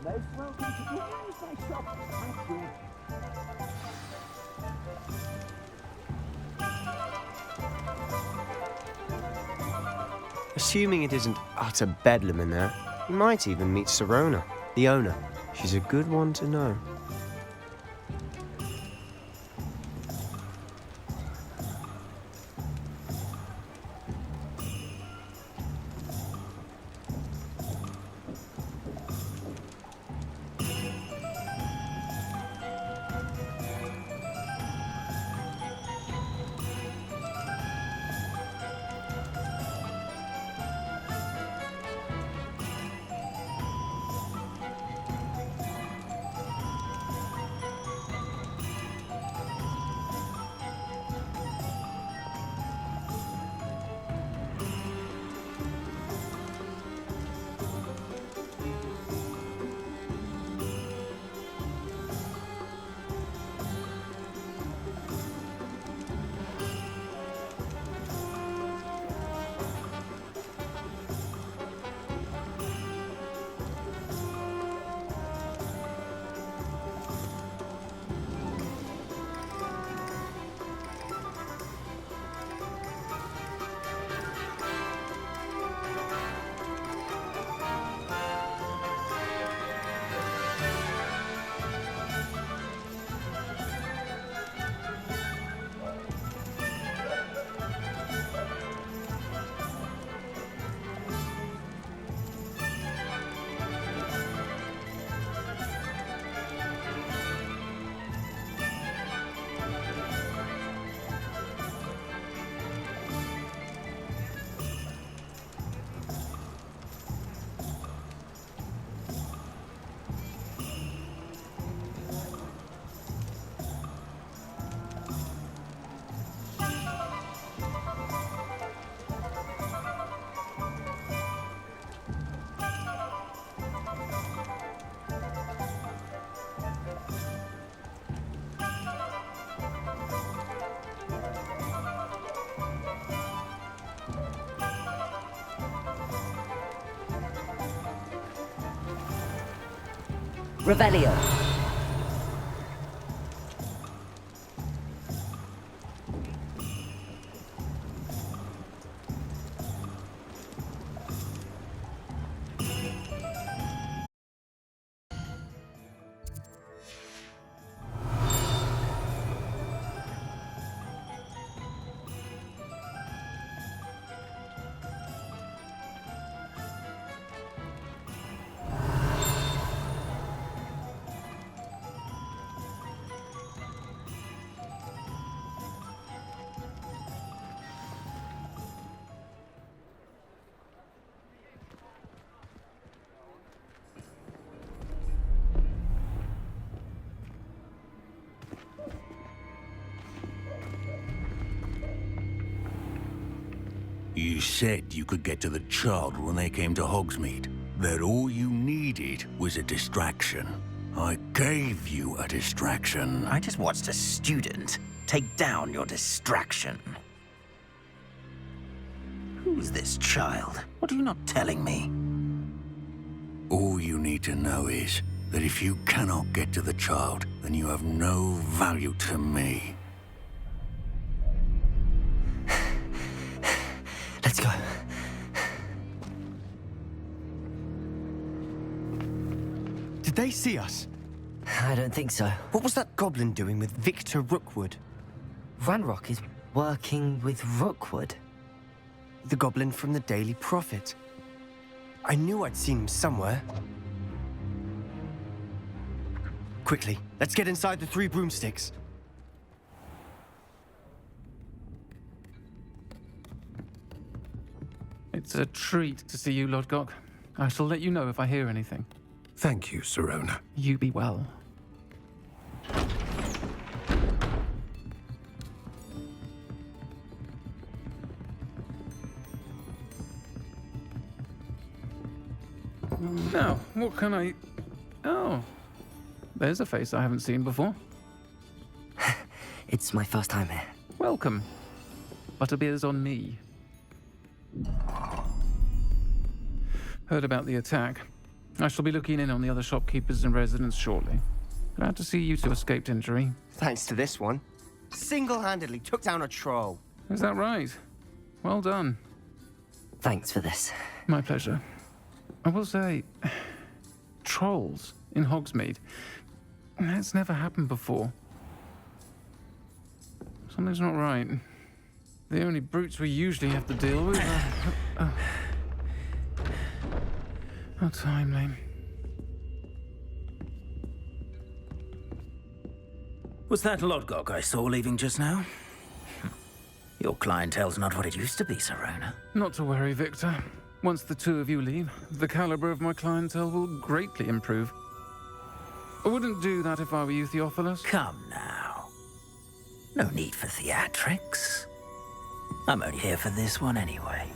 most welcome to use my shop. Thank you. Assuming it isn't utter bedlam in there, you might even meet Sirona, the owner. She's a good one to know. Revelio. You said you could get to the child when they came to Hogsmeade. That all you needed was a distraction. I gave you a distraction. I just watched a student take down your distraction. Who's this child? What are you not telling me? All you need to know is that if you cannot get to the child, then you have no value to me. Let's go. Did they see us? I don't think so. What was that goblin doing with Victor Rookwood? Ranrock is working with Rookwood. The goblin from the Daily Prophet. I knew I'd seen him somewhere. Quickly, let's get inside the 3 broomsticks. It's a treat to see you, Lodgok. I shall let you know if I hear anything. Thank you, Sirona. You be well. Now, what can I... Oh, there's a face I haven't seen before. It's my first time here. Welcome. Butterbeer's on me. Heard about the attack. I shall be looking in on the other shopkeepers and residents shortly. Glad to see you two escaped injury. Thanks to this one. Single-handedly took down a troll. Is that right? Well done. Thanks for this. My pleasure. I will say, trolls in Hogsmeade. That's never happened before. Something's not right. The only brutes we usually have to deal with are... How timely. Was that Lodgok I saw leaving just now? Your clientele's not what it used to be, Serona. Not to worry, Victor. Once the two of you leave, the caliber of my clientele will greatly improve. I wouldn't do that if I were you, Theophilus. Come now. No need for theatrics. I'm only here for this one anyway.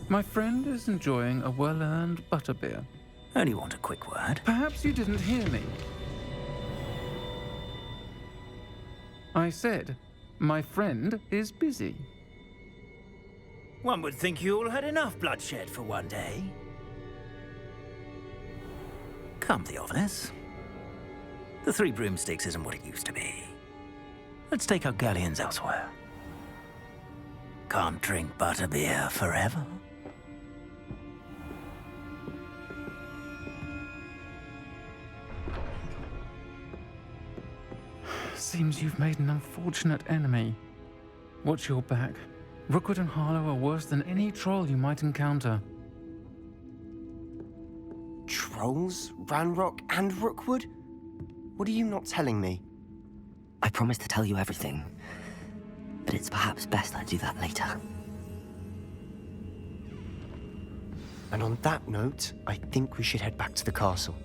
My friend is enjoying a well-earned butterbeer. Only want a quick word. Perhaps you didn't hear me. I said, my friend is busy. One would think you all had enough bloodshed for one day. Come, Theophilus. The Three Broomsticks isn't what it used to be. Let's take our galleons elsewhere. Can't drink butterbeer forever. Seems you've made an unfortunate enemy. Watch your back. Rookwood and Harlow are worse than any troll you might encounter. Trolls? Ranrock and Rookwood? What are you not telling me? I promise to tell you everything, but it's perhaps best I do that later. And on that note, I think we should head back to the castle.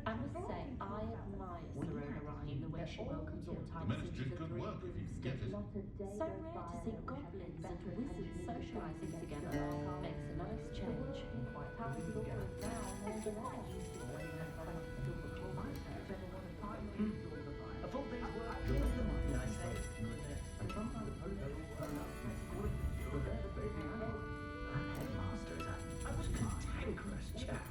I must say, I admire Serena in the way she welcomes all types into the Three Broomsticks. So rare to see goblins and wizards socializing together. Makes a nice change. A full day's work kills the money, I say. That headmaster is a most cantankerous chap.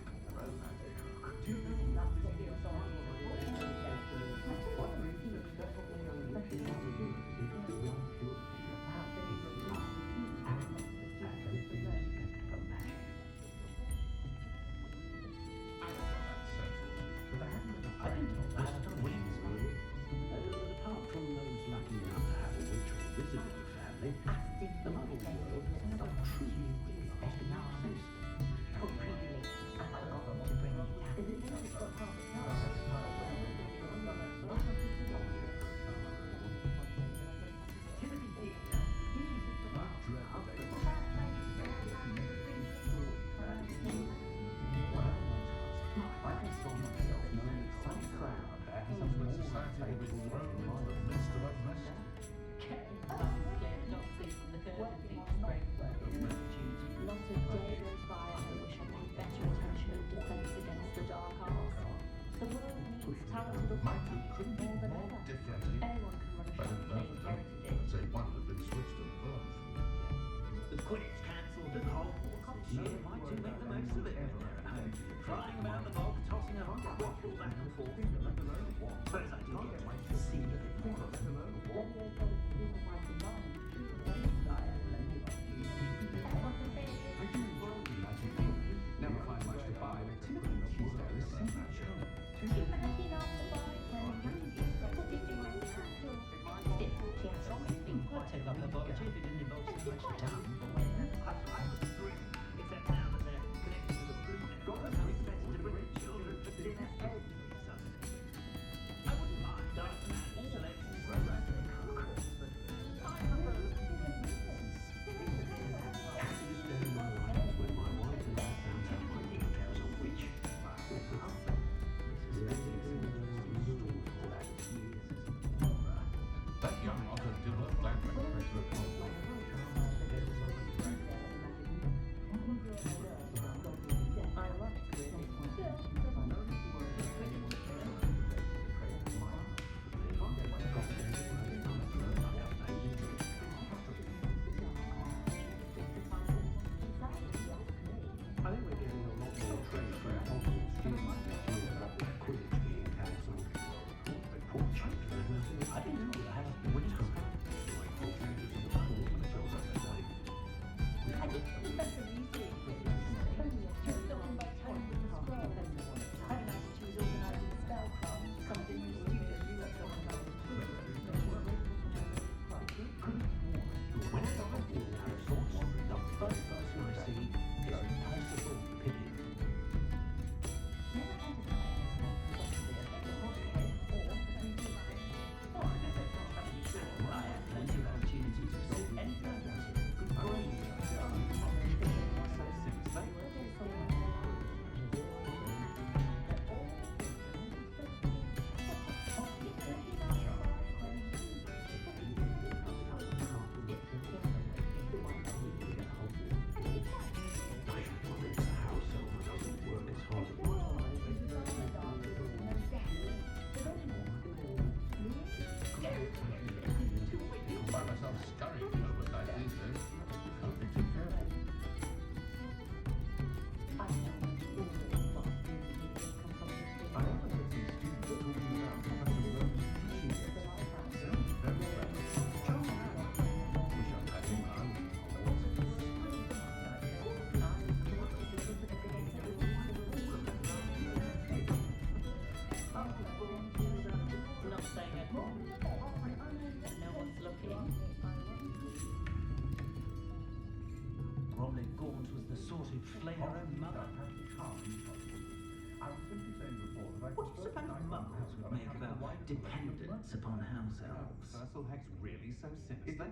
With Quidditch cancelled at Hogwarts this year, might you make the most of it when you're at home? Flying around the bog, tossing a quaffle back and forth. Suppose I do get to see a bit more of them. Never find much to buy, but typically Tuesday is signature. I'd take up the budget if it didn't involve so much time. Except now that they're connected to the broomstick, I'm expected to bring children for dinner every Sunday. I wouldn't mind dark man selecting for a rustic cookers, but I prefer The sort who'd flay her own mother. What do you suppose muggles would make of our dependence upon house elves? Universal Hex really so sinister?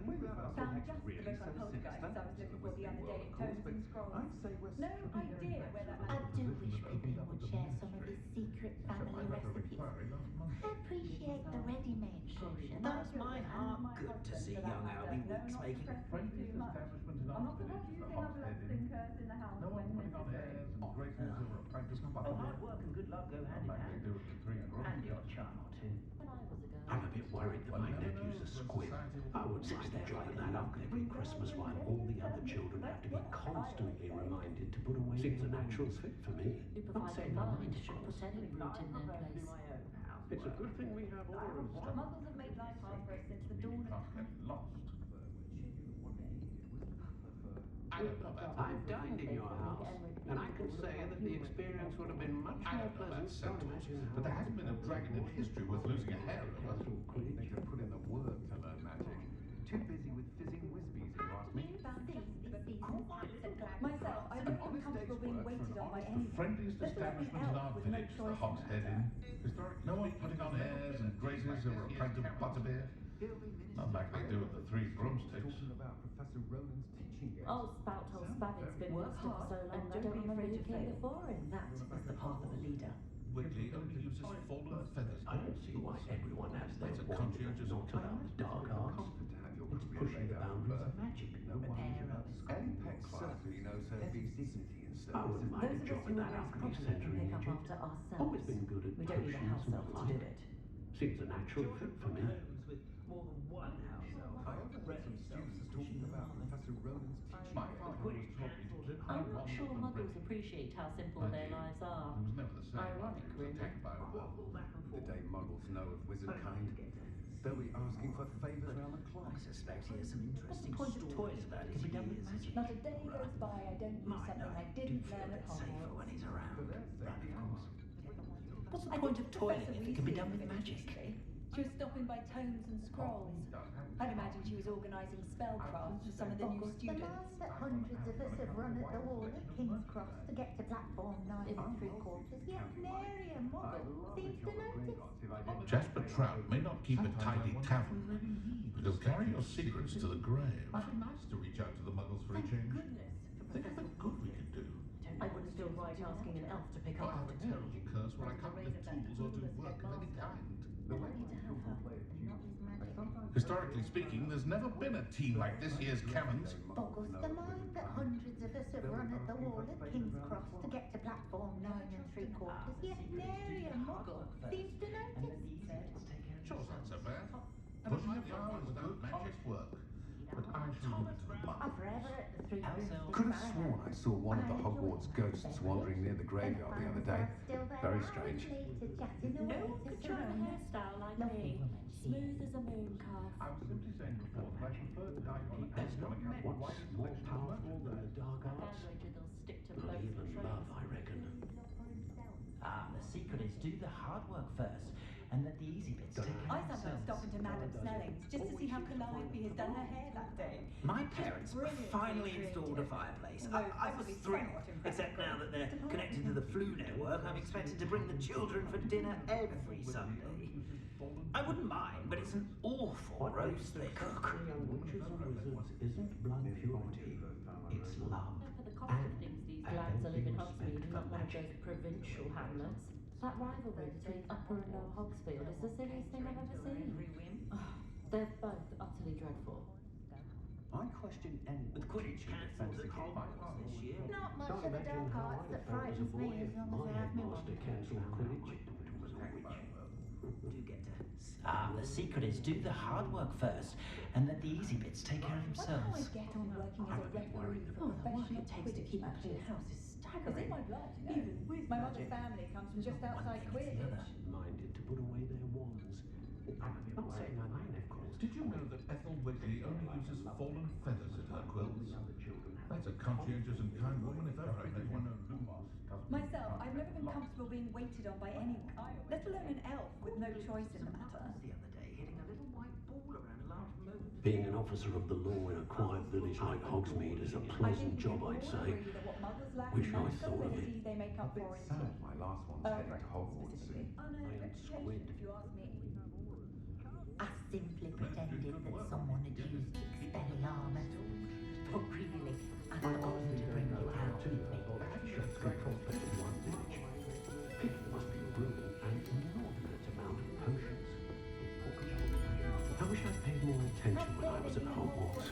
Found just the book on poltergeist I was looking for the other day in Tomes and Scrolls. I'd say we're No idea where that I man do wish Pippin would share some of his secret family recipes. I appreciate the ready-made version. Does my heart good to see young Albie Weeks making too much. I'm not the one using everlasting curse in the house when necessary. Oh, hard work and good luck go hand in hand. And the odd charm or two. When I was a girl. I'm a bit worried that my nephew's a squib. I wouldn't mind drying that up every Christmas while all the other children have to be constantly reminded to put away. Seems a natural fit for me. Who Not provide saying the I mind mind should put any brute in their place. It's a good thing we have all of stuff. Muggles have made life hard for us since the dawn of time. I've dined in your house, and I can say that the experience would have been much more pleasant. But there hasn't been a dragon in history worth losing a hair over. They could put in the work to learn magic. Too busy with fizzing whizbees, if you ask me. Myself, I've never been comfortable being waited on by anyone. Friendliest Let alone an establishment in elf our with no village, the choice in Hog's Head the Inn. matter. No one putting on airs and graces over a pint of butterbeer. Not like they do at the Three Broomsticks. Talking about Professor Roland's teaching games. Oh, Spout Hole Spavin's been Work lost for hard so long, and I don't don't be remember afraid who to came fail. before him. That is the path of a leader. Wiggly only uses fallen feathers. I don't see why everyone has their That's a wand conscientious not about the dark arts. Comfort to have your It's career pushing laid the out boundaries of first. magic. No worries about Prepare Ellie Peck certainly knows her beast's dignity and I service. wouldn't mind a Those of job us in who that are raised alchemy properly centre can in pick up Egypt. after ourselves. Always been good at We don't need a potions house and elf the to do like. it. Seems a natural fit for me. Homes with more than one house elf. I overheard some students talking about Professor Roland's teaching My games. father always taught me to live I'm by not one sure of them muggles ready. appreciate how simple Thank their you. lives are. It was never the same Ironic, after he was really. attacked by a wolf. The day muggles know of wizardkind, they'll be asking for favours round the clock. I suspect he has some interesting What's the point of stories about his years as a Not a day goes by I don't use Mine, something I do didn't feel a learn bit at safer Hogwarts. when he's around. Right, of course. What's the I point think of toiling Professor if it can be Weasley done with was magic? interesting. She was stopping by Tomes and Scrolls. I'd imagine she was organising spellcraft for some of the new The students. line that hundreds of us have run at the wall at King's Cross to get to platform 9 and 3/4, yet nary a muggle seems to notice. Jasper Trout may not keep a tidy tavern, but he'll carry your secrets to the grave. Might be nice to reach out to the muggles for a change. Think of the good we could do. I wouldn't feel right asking an elf to pick I up have after a tea. terrible curse where I can't lift tools or do work of any kind. I want you to help her. Historically speaking, there's never been a team like this year's Cannons. Boggles the mind that hundreds of us have run at the wall at King's Cross to get to platform 9 and 3/4, yet nary a muggle seems to notice. Sure, not so bad. Pushing the flowers without magic work. But I shall leave it to the I'm muggles. forever at the 3 Broomsticks. Could have sworn I saw one of the Hogwarts ghosts wandering near the graveyard the other day. Very strange. No one could try a hairstyle like me. Smooth as a moon calf. I was simply saying before that I prefer to die on a There's not much more powerful than the dark I arts. wager they'll stick to Not both even the love, traits. I reckon. The secret is do the hard work first and let the easy bits take care I of sometimes stop themselves. into Madame Snelling's just to see how Calliope has done her hair that day. My parents Brilliant finally creative. installed a fireplace. Although I was possibly thrilled, somewhat except impractical. now that they're connected to the Flu Network, I'm expected to bring the children for dinner every Sunday. I wouldn't mind, but it's an awful roast they cook. Young witches and wizards isn't blood purity, it's love. For the cost of things, these lads are living Hogsmeade and not one of those provincial hamlets. That rivalry between Upper and Lower Hogsfield is the silliest thing I've ever seen. They're both utterly dreadful. I question any With Quidditch cancelled at Hogwarts this year. Not much of the dark arts that frightens me as long as I have my headmaster cancelled Quidditch. Do get to. The secret is do the hard work first and let the easy bits take care of Wonder how I themselves. get on working as a referee for Oh, the work professional it takes to Quidditch keep a matches. clean house is It's in staggering. my blood, you know. Even with my mother's family comes from just outside Quidditch. Minded to put away their wands. Not saying I mind, of course. Did you know that Ethel Wiggly only uses fallen feathers in her quilts? That's a conscientious and kind woman if ever I met one. Myself, I've never been comfortable being waited on by anyone, let alone an elf with no choice in the matter. The other day, hitting a little white ball around a large moat. Being an officer of the law in a quiet village like Hogsmeade is a pleasant job, I'd say. Wish I'd thought of it. They make up for Sad my last one's heading to Hogwarts soon. Giant squid. if you ask me. I simply pretended that someone had used Expelliarmus. But really, I'd forgotten to bring you out with me. That shows good prospect in one village. People must be brewing an inordinate amount of potions. I wish I'd paid more attention when I was at Hogwarts.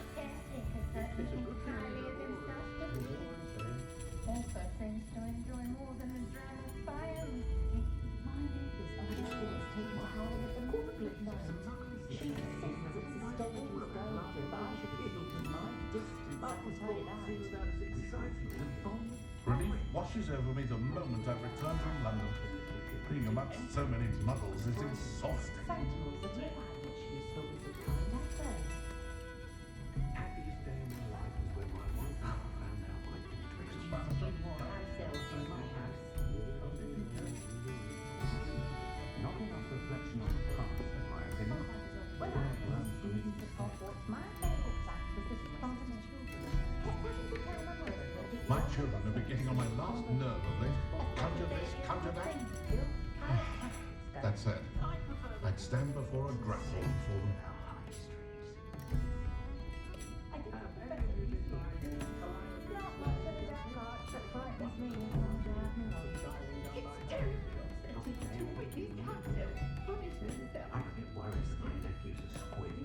Also seems to enjoy more than a dram of fire whiskey. My neighbours are the spirits take the howl of the corporate night. She insists it's a stage with gold, but I should keep my distance. I can tell you that. Relief washes over me the moment I return from London. Being amongst so many muggles is exhausting. Sentinels are too much useful as a kind of day. Happiest day of my life was when my wife found out my interest. More house elves in my house. Not enough reflection on the past, in my opinion. When I was a student at Hogwarts, my favourite class was the Spartan children. Kept having to tell my mother that it My children are beginning on my last nerve of late. Counter this, counter that. That said, I'd stand before a grapple for them. I think it's better with you. Not much of a dark art that frightens me. It's terribly upsetting to witness capital punishments that I get worried that my nephew's a squid.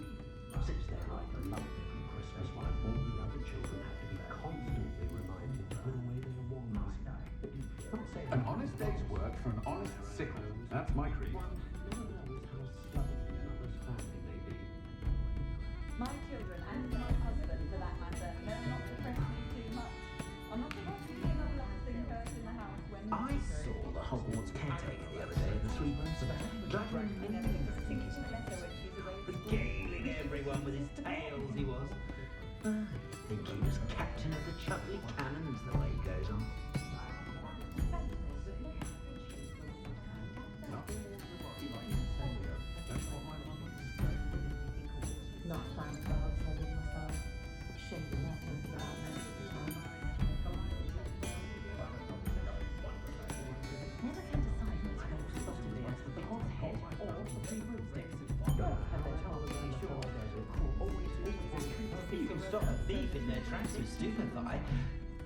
Sits there like a lump every Christmas while all the other children have to be constantly reminded to put away their wands. An honest day's work for an honest sickle. That's my creed. One never knows how slutty another's family may be. my children and my husband, for that matter, know not to press me too much. I'm not supposed to be another lasting curse in the house when I saw the Hogwarts caretaker the other day in the 3 months back. in everything to sink into the letter when she's away at school. Regaling everyone with his tales, he was. I think he was captain of the Chuckley Cannons the way he goes on. not playing cards I did myself. Shaping up and down most of the time. Never can decide which goes to Butterbeer, the hot head or the three broomsticks. Both have their charms to be sure. You can stop a thief in their tracks with stupefy,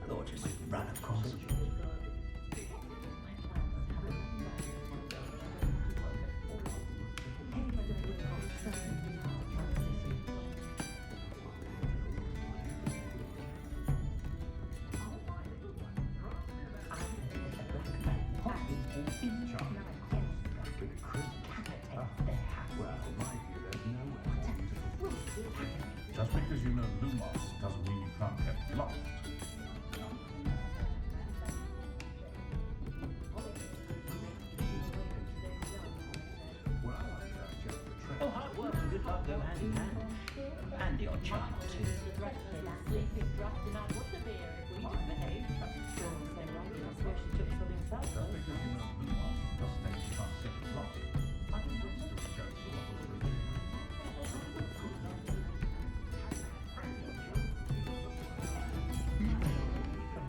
or just run, of course. Just because you know Lumos doesn't mean you can't get lost. Oh, hard work and good luck go hand in hand. And the odd charm or two.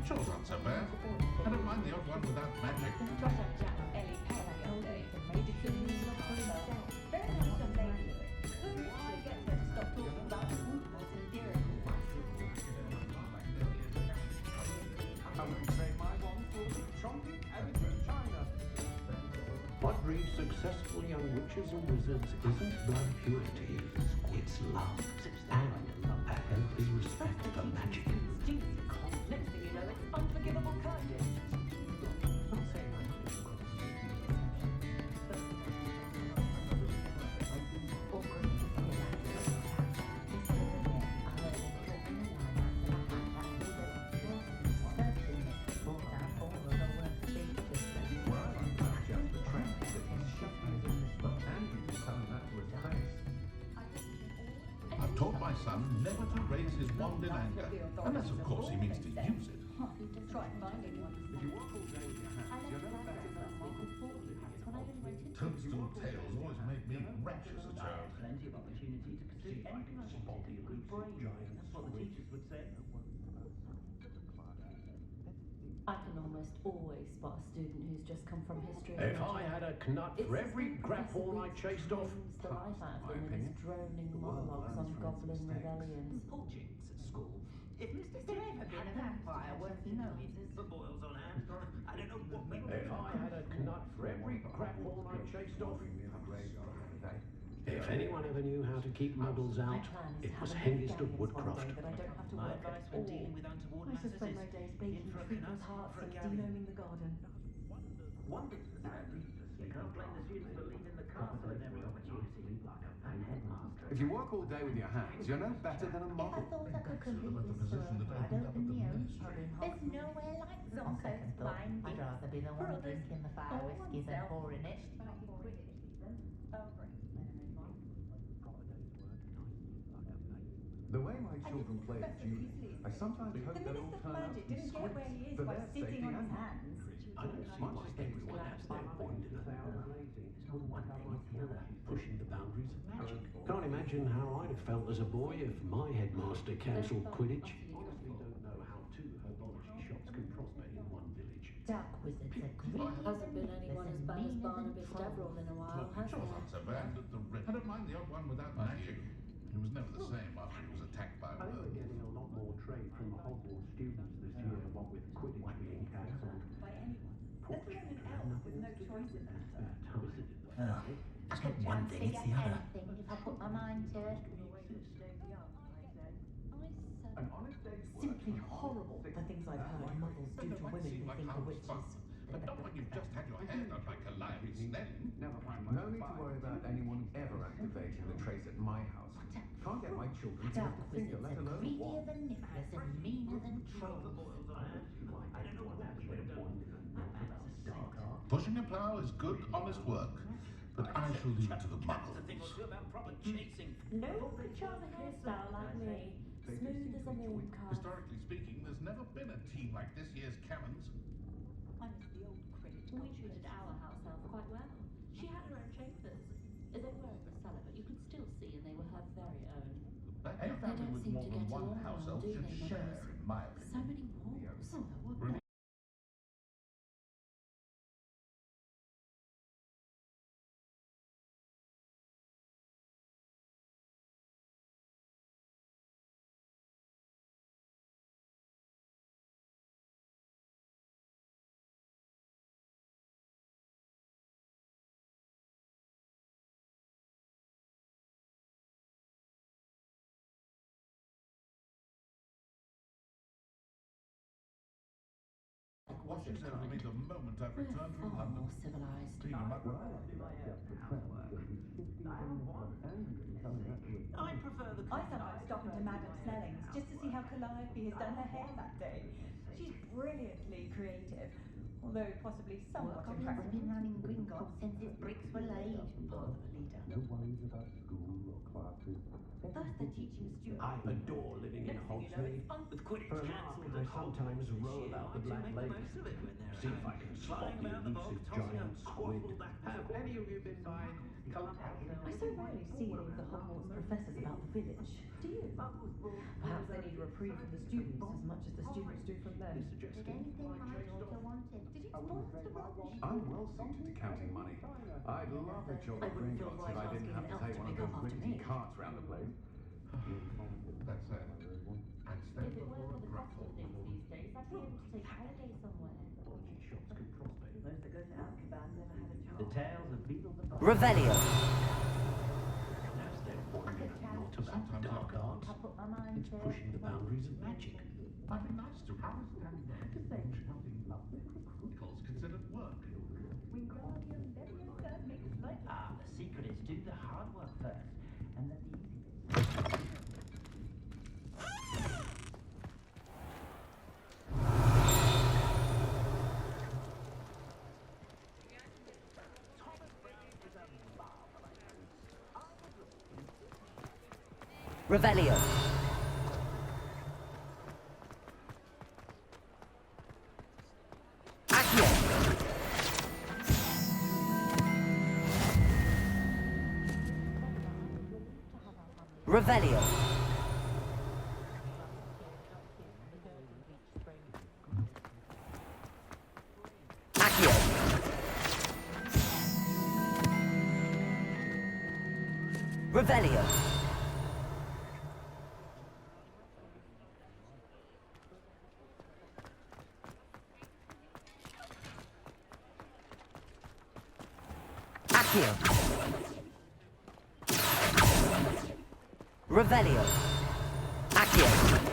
Chores aren't so bad. I don't mind the odd one without magic. What breeds successful young witches and wizards isn't blood purity, it's love, and a healthy respect for magic. Next thing you know, it's unforgivable kindness. Not saying I've taught my son never to raise his wand in anger, unless of course he means to use it. Try finding one. Toadstool tales always made me wretch as a I child. had plenty of opportunity to pursue anything I wanted. A good brain, that's what the teachers would say. I can almost always spot a student who's just come from history. If I had a knut for every grapehorn I chased off, The life out of them with his droning monologues on goblin rebellions. Paul Jinks at school. If Mr. Has there ever been a vampire worth knowing? For boils on hand, I don't know what we if I had a knut for every grapehorn I chased off, if anyone ever knew how to keep muggles My out, plan is it to was have a Hengist of galleons one Woodcroft. day that I don't have to My work advice at when all. dealing with untoward I just matters spend is my days in baking for a people's canut, hearts for a and galleon. denoming the garden. Wonders the same. You can't blame the students for leaving the castle at every opportunity. And headmaster. If you work all day with your hands, you're no better than a If I model. thought I could complete About the this position story, that I'd opened up open at the the own ministry. pub. There's nowhere like Zonko's flying I'd dick. rather be the For one others, drinking the fire all whiskey than oneself. pouring it. The way my children play at Julie, I sometimes hope The they'll all Minister for turn out to Magic be didn't get where he squibs is for by their sitting safety on his and hands. I don't see why everyone has their point in it. It's not one thing, it's the other. Pushing the boundaries of magic. Can't imagine how I'd have felt as a boy if my headmaster cancelled Quidditch. Honestly don't know how two herbology shops can prosper in one village. Dark wizards are greedy. Hasn't been anyone as bad as Barnaby Deverell in a while, Look, has Charles there? aren't so bad. I don't mind the odd one without magic. He was never the same after he was attacked by I think we're werewolves. getting a lot more trade from Hogwarts students this year, what with Quidditch being cancelled. By anyone. Let alone an elf with no choice in the matter. Ugh. It's not one thing, it's the other. Anything if I put my mind to it. An honest day's work. Simply horrible, the things I've heard muggles do to women who think are witches. But not when you've just had your hair done by Calliope Snelling. Never mind. No need to worry about anyone ever activating the trace at my house. Can't get my children to Dark lift a finger, wizards let are alone greedier walk. than nibblers and meaner than trolls. I don't know what we would have done. Pushing a plough is good, honest work. But I shall leave it to the A muggles. thing or two about proper chasing. No could charm a hairstyle like me. Smooth as a moon calf. Historically speaking, there's never been a team like this year's Cannons. I miss the old Quidditch. We treated our house elf quite well. She had her own chambers. They were in the cellar, but you could still see, and they were her very own. Any family don't with seem more to than get one along house well, elf do should they, share, mothers? in my So opinion. many walls. Really? Watching over me the moment I've We're returned from far London. more civilized. Being a muggle. I prefer the I sometimes stop into Madame Snelling's just to see how Calliope has done her hair that day. She's brilliantly creative, although possibly somewhat Goblins have impractical. been running Gringotts since its bricks were laid. Part of a leader. No worries about school or classes. First they're teaching students. I adore living in Next thing you know, Hogsmeade. it's fun. With Quidditch For a cancelled laugh, I at sometimes Hogwarts row this about year, the Black I Lake. make the most of it when they're See if I can spot flying the about the bog, elusive tossing a giant squid. quaffle back and Have forth. any of you been by Columbus? I so rarely see any of the Hogwarts professors about the village. Do you? Perhaps they need a reprieve from the students as much as the students do from them. This suggests Did anything my daughter wanted? Did you spoil the rubbish? I'm well suited to counting money. I'd love a job I at wouldn't feel Gringotts right if I didn't asking have an to elf take to one of pick those up after rickety me. carts round the place. That's it. I'd stand If it weren't before for a the cost of grapple. things these days, I'd be able to take holiday somewhere. Shops can prosper. Those that go to Azkaban never had a chance. The tales of Beetle the Bug. Revelio. As they're wondering not about Sometimes dark I arts, I put my mind it's to it. pushing the boundaries of magic. I'd be nice to understand to say shouting love chronicles considered work. Wingardium Leviosa makes light. Ah, the secret is do the hard work first, and let the easy bit. Revelio. Accio. Revelio. Accio. Revelio. Accio. Revelio. Accio.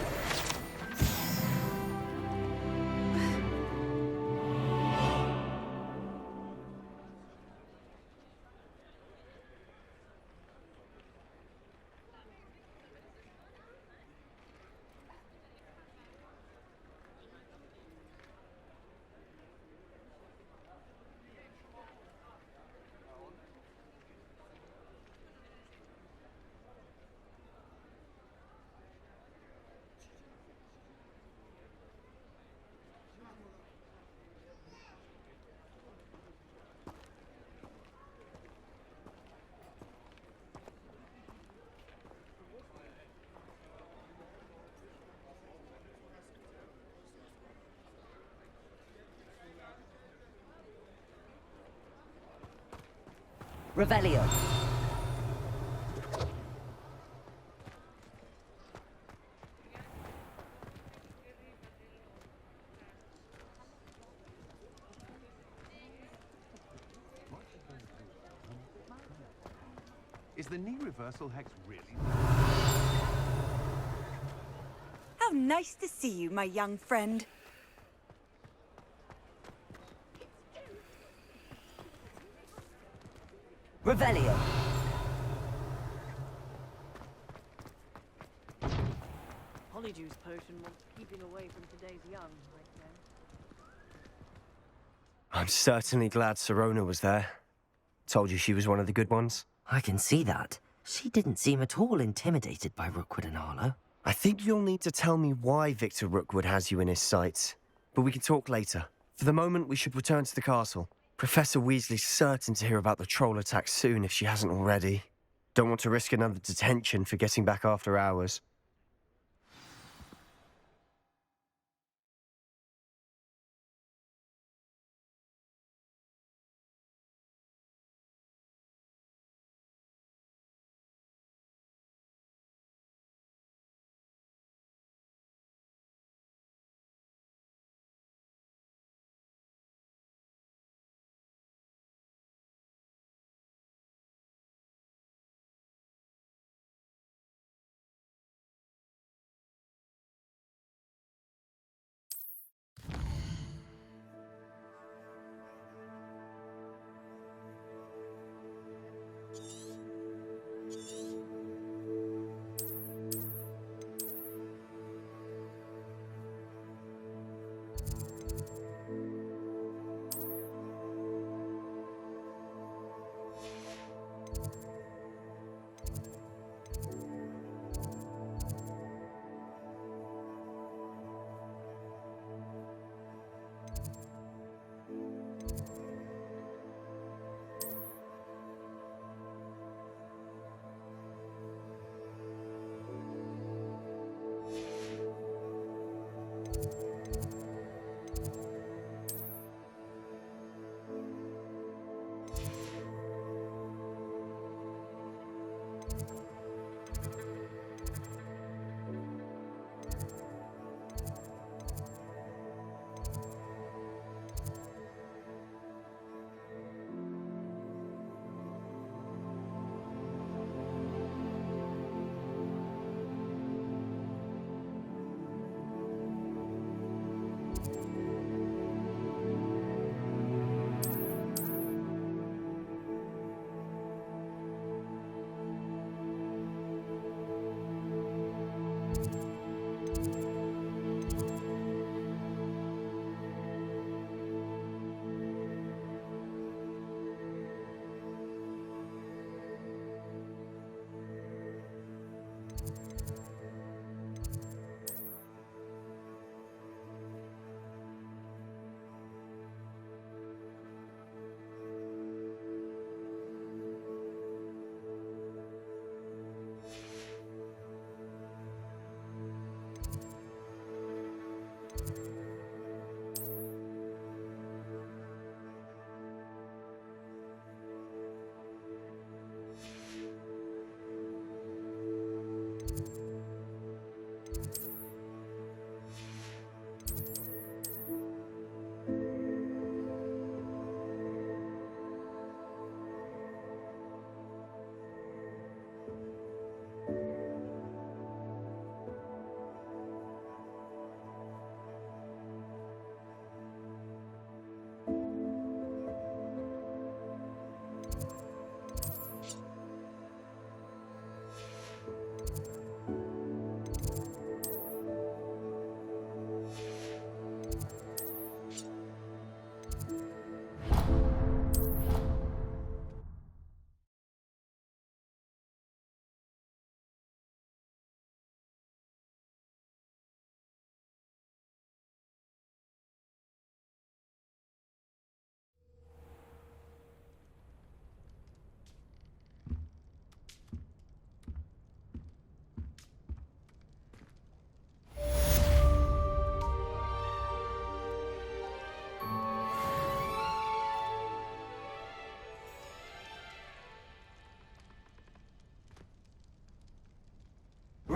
Revelio. Is the knee reversal hex really? How nice to see you, my young friend. Revelio. Polyjuice potion wants keeping away from today's young, right now. I'm certainly glad Sirona was there. Told you she was one of the good ones. I can see that. She didn't seem at all intimidated by Rookwood and Harlow. I think you'll need to tell me why Victor Rookwood has you in his sights. But we can talk later. For the moment, we should return to the castle. Professor Weasley's certain to hear about the troll attack soon if she hasn't already. Don't want to risk another detention for getting back after hours.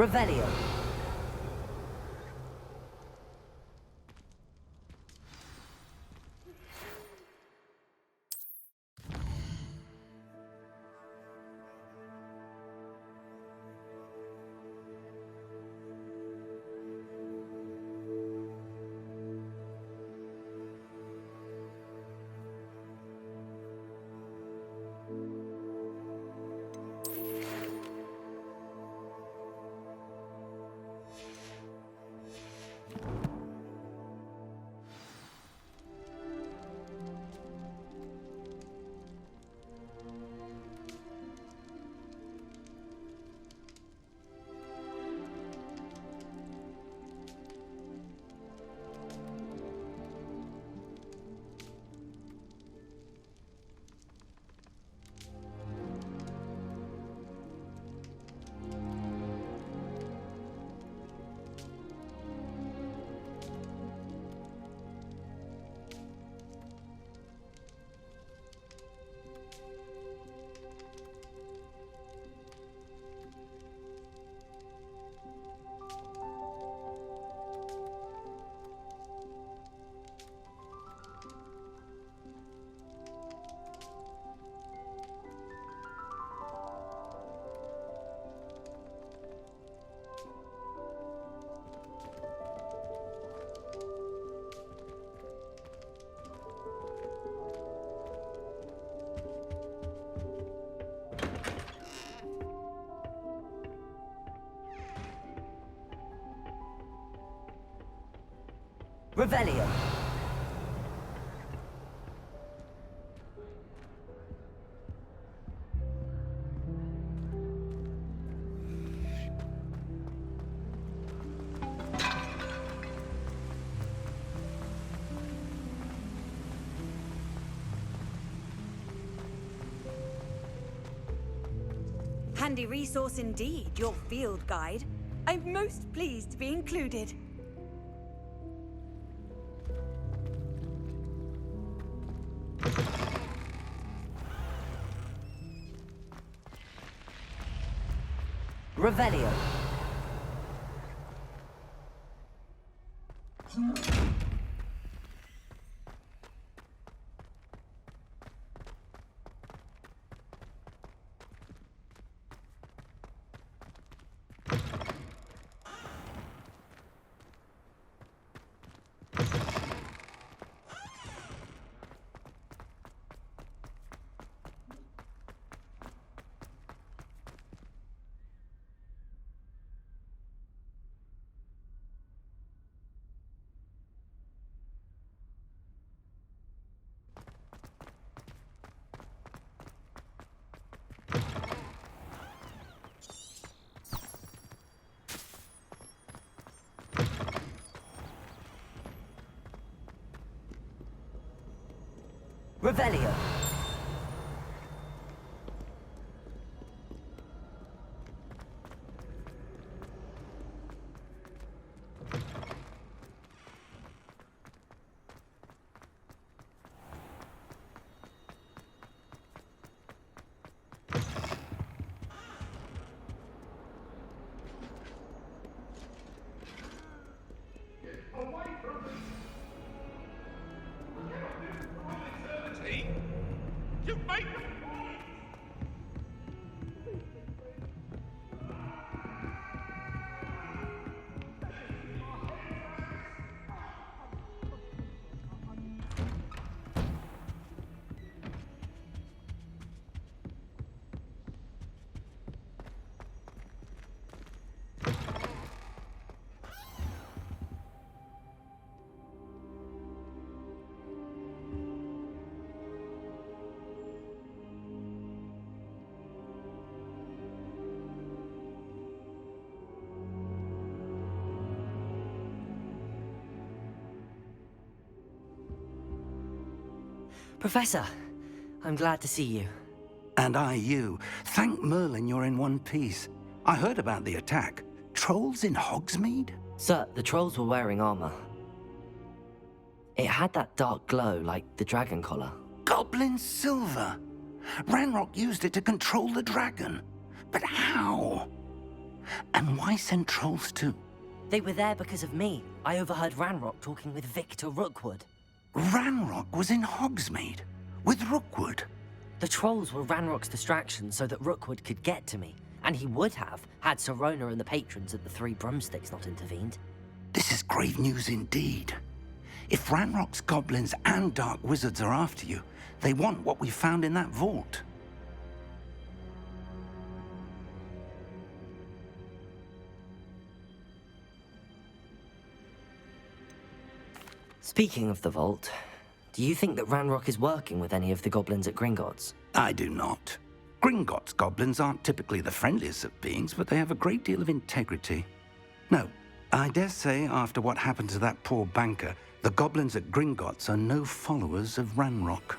Revelio. Revelio. Handy resource indeed, your field guide. I'm most pleased to be included. Revelio. Revelio. Professor, I'm glad to see you. And I you. Thank Merlin you're in one piece. I heard about the attack. Trolls in Hogsmeade? Sir, the trolls were wearing armor. It had that dark glow like the dragon collar. Goblin silver! Ranrock used it to control the dragon. But how? And why send trolls to... They were there because of me. I overheard Ranrock talking with Victor Rookwood. Ranrock was in Hogsmeade? With Rookwood? The trolls were Ranrock's distraction so that Rookwood could get to me. And he would have, had Sirona and the patrons at the Three Broomsticks not intervened. This is grave news indeed. If Ranrock's goblins and dark wizards are after you, they want what we found in that vault. Speaking of the vault, do you think that Ranrock is working with any of the goblins at Gringotts? I do not. Gringotts goblins aren't typically the friendliest of beings, but they have a great deal of integrity. No, I dare say after what happened to that poor banker, the goblins at Gringotts are no followers of Ranrock.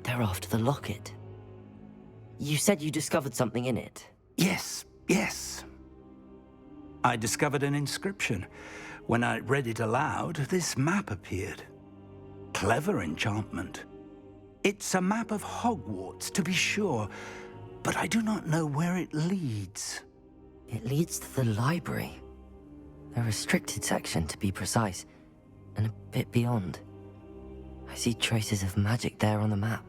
They're after the locket. You said you discovered something in it. Yes. I discovered an inscription. When I read it aloud, this map appeared. Clever enchantment. It's a map of Hogwarts, to be sure, but I do not know where it leads. It leads to the library. A restricted section, to be precise, and a bit beyond. I see traces of magic there on the map.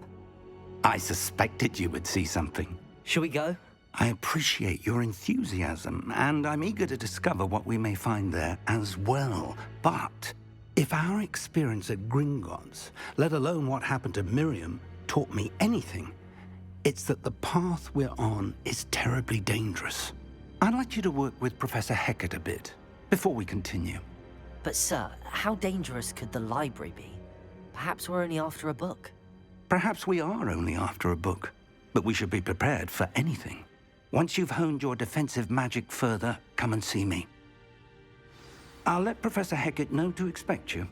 I suspected you would see something. Shall we go? I appreciate your enthusiasm, and I'm eager to discover what we may find there as well. But if our experience at Gringotts, let alone what happened to Miriam, taught me anything, it's that the path we're on is terribly dangerous. I'd like you to work with Professor Hecat a bit before we continue. But sir, how dangerous could the library be? Perhaps we're only after a book. Perhaps we are only after a book, but we should be prepared for anything. Once you've honed your defensive magic further, come and see me. I'll let Professor Hecat know to expect you.